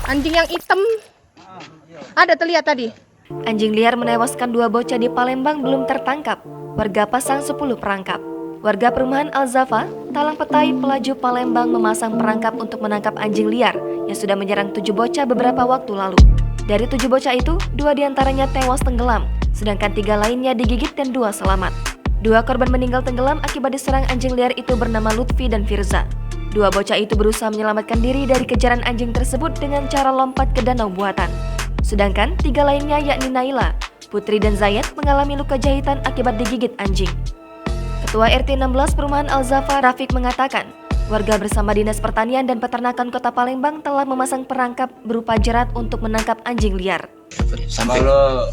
Anjing yang hitam ada terlihat tadi. Anjing liar menewaskan 2 bocah di Palembang belum tertangkap. Warga pasang 10 perangkap. Warga perumahan Al-Zafa, Talang Petai, Pelaju, Palembang memasang perangkap untuk menangkap anjing liar yang sudah menyerang 7 bocah beberapa waktu lalu. Dari 7 bocah itu, 2 diantaranya tewas tenggelam, sedangkan 3 lainnya digigit dan 2 selamat. 2 korban meninggal tenggelam akibat diserang anjing liar itu bernama Lutfi dan Firza. 2 bocah itu berusaha menyelamatkan diri dari kejaran anjing tersebut dengan cara lompat ke danau buatan. Sedangkan 3 lainnya yakni Naila, Putri dan Zayed mengalami luka jahitan akibat digigit anjing. Ketua RT 16 Perumahan Al-Zafa Rafiq mengatakan, warga bersama Dinas Pertanian dan Peternakan Kota Palembang telah memasang perangkap berupa jerat untuk menangkap anjing liar. Kalau semalam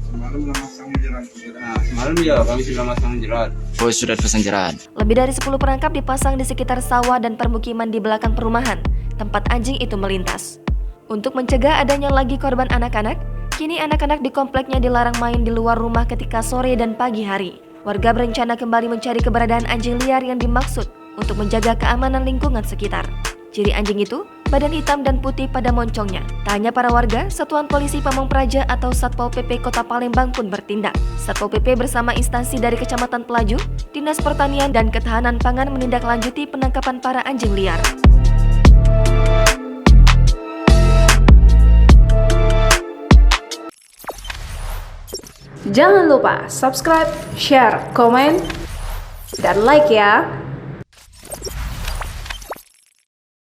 memasang jerat. Nah, semalam ya kami sudah masang jerat. Oh, sudah pasang jerat. Lebih dari 10 perangkap dipasang di sekitar sawah dan permukiman di belakang perumahan, tempat anjing itu melintas. Untuk mencegah adanya lagi korban anak-anak, kini anak-anak di kompleknya dilarang main di luar rumah ketika sore dan pagi hari. Warga berencana kembali mencari keberadaan anjing liar yang dimaksud untuk menjaga keamanan lingkungan sekitar. Ciri anjing itu, badan hitam dan putih pada moncongnya. Tak hanya para warga, Satuan Polisi Pamong Praja atau Satpol PP Kota Palembang pun bertindak. Satpol PP bersama instansi dari Kecamatan Pelaju, Dinas Pertanian dan Ketahanan Pangan menindaklanjuti penangkapan para anjing liar. Jangan lupa subscribe, share, komen, dan like ya.